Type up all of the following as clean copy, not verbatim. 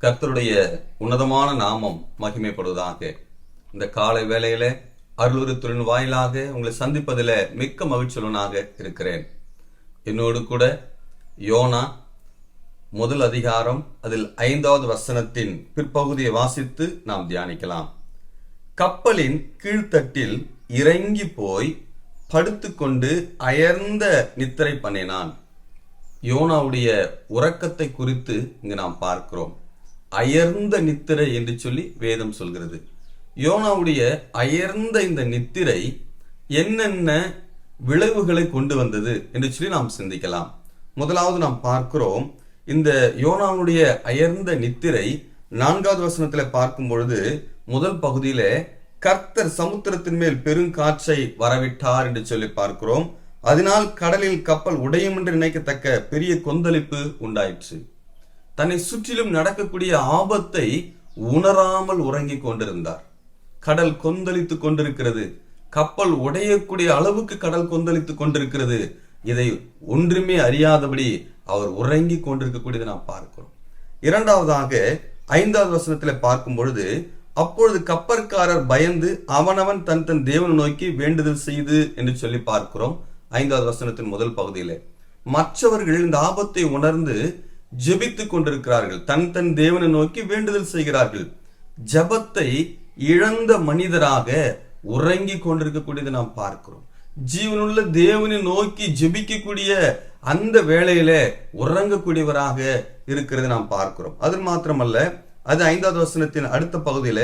கர்த்தருடைய உன்னதமான நாமம் மகிமைப்படுவதாக. இந்த காலை வேளையில அருளுருத்தின் வாயிலாக உங்களை சந்திப்பதில் மிக்க மகிழ்ச்சியுள்ளனாக இருக்கிறேன். என்னோடு கூட யோனா முதல் அதிகாரம் அதில் 5வது வசனத்தின் பிற்பகுதியை வாசித்து நாம் தியானிக்கலாம். கப்பலின் கீழ்த்தட்டில் இறங்கி போய் படுத்துக்கொண்டு அயர்ந்த நித்திரை பண்ணினான். யோனாவுடைய உறக்கத்தை குறித்து இங்கு நாம் பார்க்கிறோம். அயர்ந்த நித்திரை என்று சொல்லி வேதம் சொல்கிறது. யோனாவுடைய அயர்ந்த இந்த நித்திரை என்னென்ன விளைவுகளை கொண்டு வந்தது என்று சொல்லி நாம் சிந்திக்கலாம். முதலாவது நாம் பார்க்கிறோம், இந்த யோனாவுடைய அயர்ந்த நித்திரை 4வது வசனத்தில் பார்க்கும் பொழுது முதல் பகுதியில கர்த்தர் சமுத்திரத்தின் மேல் பெருங்காற்றை வரவிட்டார் என்று சொல்லி பார்க்கிறோம். அதனால் கடலில் கப்பல் உடையும் என்று நினைக்கத்தக்க பெரிய கொந்தளிப்பு உண்டாயிற்று. தன்னை சுற்றிலும் நடக்கக்கூடிய ஆபத்தை உணராமல் உறங்கிக் கொண்டிருந்தார். கடல் கொந்தளித்துக் கொண்டிருக்கிறது. கப்பல் உடையக்கூடிய அளவுக்கு கடல் கொந்தளித்துக் கொண்டிருக்கிறது. இதை ஒன்றுமே அறியாதபடி அவர் உறங்கி கொண்டிருக்கக்கூடியதை நாம் பார்க்கிறோம். இரண்டாவதாக 5வது வசனத்தில் பார்க்கும் பொழுது, அப்பொழுது கப்பற்காரர் பயந்து அவனவன் தன் தன் தேவனை நோக்கி வேண்டுதல் செய்து என்று சொல்லி பார்க்கிறோம். 5வது வசனத்தின் முதல் பகுதியில மற்றவர்கள் இந்த ஆபத்தை உணர்ந்து ஜெபித்துக் கொண்டிருக்கிறார்கள். தன் தன் தேவனை நோக்கி வேண்டுதல் செய்கிறார்கள். ஜபத்தை இழந்த மனிதராக உறங்கி கொண்டிருக்கக்கூடியதை நாம் பார்க்கிறோம். ஜீவனுள்ள தேவனை நோக்கி ஜெபிக்கக்கூடிய அந்த வேளையில உறங்கக்கூடியவராக இருக்கிறது நாம் பார்க்கிறோம். அது மாத்திரமல்ல, அது 5வது வசனத்தின் அடுத்த பகுதியில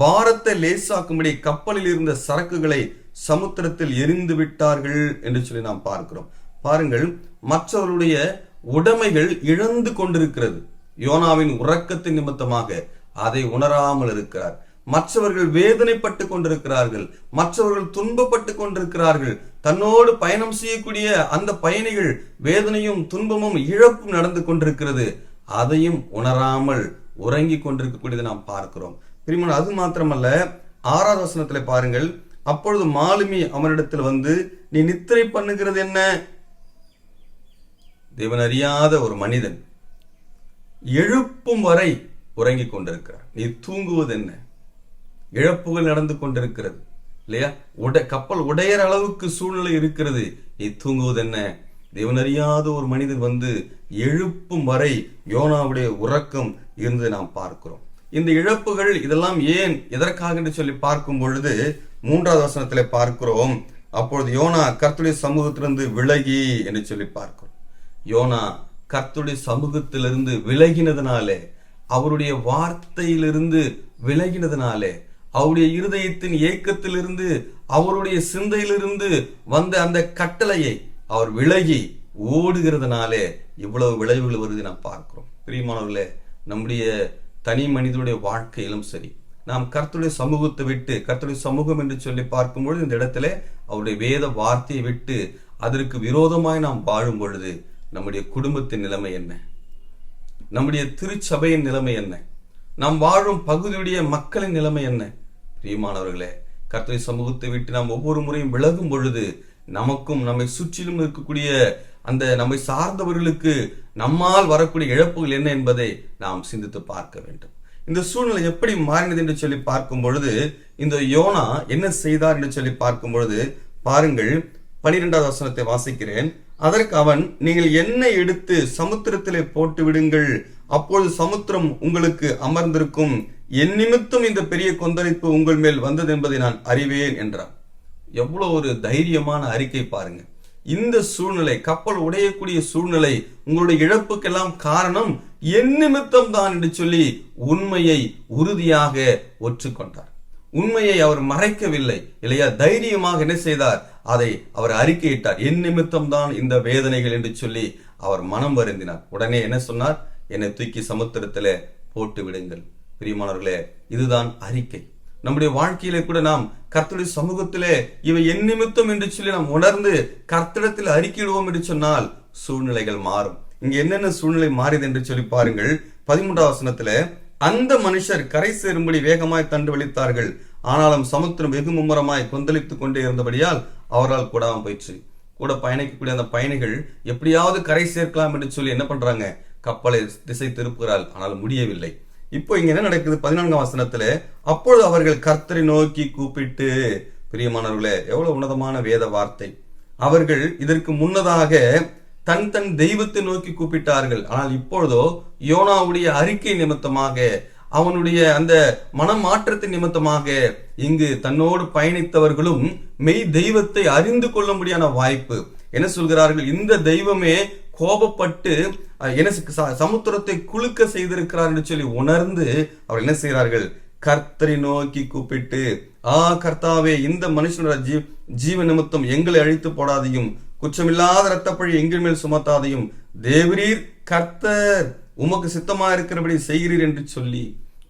பாரத்தை லேசாக்கும்படி கப்பலில் இருந்த சரக்குகளை சமுத்திரத்தில் எரிந்து விட்டார்கள் என்று சொல்லி நாம் பார்க்கிறோம். பாருங்கள், மற்றவருடைய உடைமைகள் இழந்து கொண்டிருக்கிறது. யோனாவின் உறக்கத்தின் நிமித்தமாக அதை உணராமல் இருக்கிறார். மற்றவர்கள் வேதனைப்பட்டு கொண்டிருக்கிறார்கள். மற்றவர்கள் துன்பப்பட்டு கொண்டிருக்கிறார்கள். தன்னோடு பயணம் செய்யக்கூடிய அந்த பயணிகள் வேதனையும் துன்பமும் இழப்பும் நடந்து கொண்டிருக்கிறது. அதையும் உணராமல் உறங்கி கொண்டிருக்கக்கூடியதை நாம் பார்க்கிறோம். பிரியமான, அது மாத்திரமல்ல, 6வது வசனத்துல பாருங்கள், அப்பொழுது மாலுமி அவனிடத்தில் வந்து, நீ நித்திரை பண்ணுகிறது என்ன? தேவன் அறியாத ஒரு மனிதன் எழுப்பும் வரை உறங்கி கொண்டிருக்கிறார். நீ தூங்குவது என்ன? இழப்புகள் நடந்து கொண்டிருக்கிறது இல்லையா? கப்பல் உடையிற அளவுக்கு சூழ்நிலை இருக்கிறது. நீ தூங்குவது என்ன? தேவன் அறியாத ஒரு மனிதன் வந்து எழுப்பும் வரை யோனாவுடைய உறக்கம் இருந்து நாம் பார்க்கிறோம். இந்த இழப்புகள் இதெல்லாம் ஏன், எதற்காக என்று சொல்லி பார்க்கும் பொழுது 3வது வசனத்திலே பார்க்கிறோம், அப்பொழுது யோனா கர்த்தருடைய சமூகத்திலிருந்து விலகி என்று சொல்லி பார்க்கிறோம். யோனா கர்த்தருடைய சமூகத்திலிருந்து விலகினதுனாலே, அவருடைய வார்த்தையிலிருந்து விலகினதுனாலே, அவருடைய இருதயத்தின் ஏக்கத்திலிருந்து, அவருடைய சிந்தையிலிருந்து வந்த அந்த கட்டளையை அவர் விலகி ஓடுகிறதுனாலே இவ்வளவு விளைவுகள் வருது நாம் பார்க்கிறோம். பிரியமானவர்களே, நம்முடைய தனி மனிதனுடைய வாழ்க்கையிலும் சரி, நாம் கர்த்தருடைய சமூகத்தை விட்டு, கர்த்தருடைய சமூகம் என்று சொல்லி பார்க்கும்பொழுது இந்த இடத்துல அவருடைய வேத வார்த்தையை விட்டு அதற்கு விரோதமாய் நாம் வாழும் பொழுது நம்முடைய குடும்பத்தின் நிலைமை என்ன? நம்முடைய திருச்சபையின் நிலைமை என்ன? நாம் வாழும் பகுதியுடைய மக்களின் நிலைமை என்ன? பிரியமானவர்களே, கர்த்தருடைய சமூகத்தை விட்டு நாம் ஒவ்வொரு முறையும் விலகும் பொழுது நமக்கும் நம்மை சுற்றிலும் இருக்கக்கூடிய அந்த நம்மை சார்ந்தவர்களுக்கு நம்மால் வரக்கூடிய இழப்புகள் என்ன என்பதை நாம் சிந்தித்து பார்க்க வேண்டும். இந்த சூழ்நிலை எப்படி மாறினது என்று சொல்லி பார்க்கும் பொழுது, இந்த யோனா என்ன செய்தார் என்று சொல்லி பார்க்கும் பொழுது பாருங்கள், 12வது வசனத்தை வாசிக்கிறேன். அதற்கு அவன், நீங்கள் எண்ணெய் எடுத்து சமுத்திரத்திலே போட்டு விடுங்கள், அப்பொழுது சமுத்திரம் உங்களுக்கு அமர்ந்திருக்கும். என் நிமித்தம் இந்த பெரிய கொந்தளிப்பு உங்கள் மேல் வந்தது என்பதை நான் அறிவேன் என்றான். எவ்வளவு ஒரு தைரியமான அறிக்கை பாருங்க. இந்த சூழ்நிலை, கப்பல் உடையக்கூடிய சூழ்நிலை, உங்களுடைய இழப்புக்கெல்லாம் காரணம் என் நிமித்தம் தான் என்று சொல்லி உண்மையை உறுதியாக ஒற்றுக்கொண்டார். உண்மையை அவர் மறைக்கவில்லை இல்லையா? தைரியமாக என்ன செய்தார்? அதை அவர் அறிக்கையிட்டார். என் நிமித்தம் தான் இந்த வேதனைகள் என்று சொல்லி அவர் மனம் வருந்தினார். உடனே என்ன சொன்னார்? என்னை தூக்கி சமுத்திரத்தில போட்டு விடுங்கள். பிரியமானவர்களே, இதுதான் அறிக்கை. நம்முடைய வாழ்க்கையிலே கூட நாம் கர்த்தருடைய சமூகத்திலே இவை என் நிமித்தம் என்று சொல்லி நாம் உணர்ந்து கர்த்தரிடத்தில் அறிக்கையிடுவோம் என்று சொன்னால் சூழ்நிலைகள் மாறும். இங்க என்னென்ன சூழ்நிலை மாறியது என்று சொல்லி பாருங்கள். 13வது வசனத்துல, அந்த மனுஷர் கரை சேரும்படி வேகமாய் தண்டு வலித்தார்கள், ஆனாலும் சமுத்திரம் வெகு மும்முரமாய் கொந்தளித்துக் கொண்டே இருந்தபடியால் அவரால் கூடாமல் போயிடுச்சு. கூட பயணிக்கக்கூடிய அந்த பயணிகள் எப்படியாவது கரை சேர்க்கலாம் என்று சொல்லி என்ன பண்றாங்க? கப்பலை திசை திருப்புகிறாள், ஆனால் முடியவில்லை. இப்போ இங்க என்ன நடக்குது? 14ஆம் வசனத்துல, அப்பொழுது அவர்கள் கர்த்தரை நோக்கி கூப்பிட்டு, பிரியமானவர்களே, எவ்வளவு உன்னதமான வேத வார்த்தை. அவர்கள் இதற்கு முன்னதாக தன் தன் தெய்வத்தை நோக்கி கூப்பிட்டார்கள். ஆனால் இப்பொழுதோ யோனாவுடைய அறிக்கை நிமித்தமாக, அவனுடைய அந்த மனமாற்றத்தின் நிமித்தமாக, இங்கு தன்னோடு பயணித்தவர்களும் மெய் தெய்வத்தை அறிந்து கொள்ள முடியாத வாய்ப்பு. என்ன சொல்கிறார்கள்? இந்த தெய்வமே கோபப்பட்டு சமுத்திரத்தை குலுக்க செய்திருக்கிறார் என்று சொல்லி உணர்ந்து அவர் என்ன செய்கிறார்கள்? கர்த்தரை நோக்கி கூப்பிட்டு, கர்த்தாவே, இந்த மனுஷனோட ஜீவ நிமித்தம் எங்களை அழித்து போடாதையும், குற்றமில்லாத இரத்தப்பழி எங்கள் மேல் சுமத்தாதையும், தேவரீர் கர்த்தர் உமக்கு சித்தமா இருக்கிறபடி செய்கிறீர் என்று சொல்லி.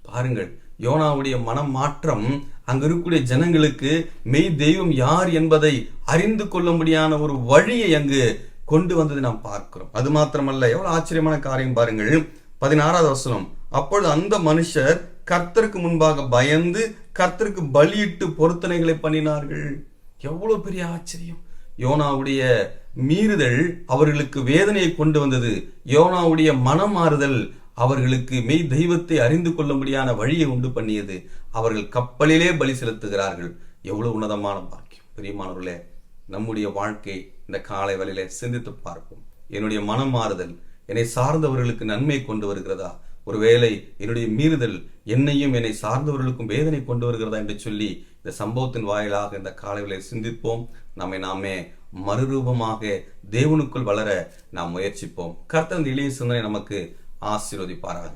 பாருங்கள், யோனாவுடைய மனம் மாற்றம் அங்க இருக்கக்கூடிய ஜனங்களுக்கு மெய் தெய்வம் யார் என்பதை அறிந்து கொள்ள முடியாத ஒரு வழியை அங்கு கொண்டு வந்ததை நாம் பார்க்கிறோம். அது மாத்திரமல்ல, எவ்வளவு ஆச்சரியமான காரியம் பாருங்கள். 16ஆவது வசனம், அப்பொழுது அந்த மனுஷர் கர்த்தருக்கு முன்பாக பயந்து கர்த்தருக்கு பலியிட்டு பொருத்தனைகளை பண்ணினார்கள். எவ்வளவு பெரிய ஆச்சரியம்! யோனாவுடைய மீறுதல் அவர்களுக்கு வேதனையை கொண்டு வந்தது. யோனாவுடைய மனம் மாறுதல் அவர்களுக்கு மெய் தெய்வத்தை அறிந்து கொள்ள முடியாத வழியை உண்டு பண்ணியது. அவர்கள் கப்பலிலே பலி செலுத்துகிறார்கள். எவ்வளவு உன்னதமான பாக்கியம்! பிரியமானவர்களே, நம்முடைய வாழ்க்கை இந்த காலை வேளையில சிந்தித்து பார்ப்போம். என்னுடைய மனம் மாறுதல் என்னை சார்ந்தவர்களுக்கு நன்மை கொண்டு வருகிறதா? ஒருவேளை என்னுடைய மீறுதல் என்னையும் என்னை சார்ந்தவர்களுக்கும் வேதனை கொண்டு வருகிறதா என்று சொல்லி இந்த சம்பவத்தின் வாயிலாக இந்த காலை வேளையில சிந்திப்போம். நம்மை நாமே மறுரூபமாக தேவனுக்குள் வளர நாம் முயற்சிப்போம். கர்த்தர் இந்த எளிய சிந்தனை நமக்கு ஆசீர்வதிப்பாராக.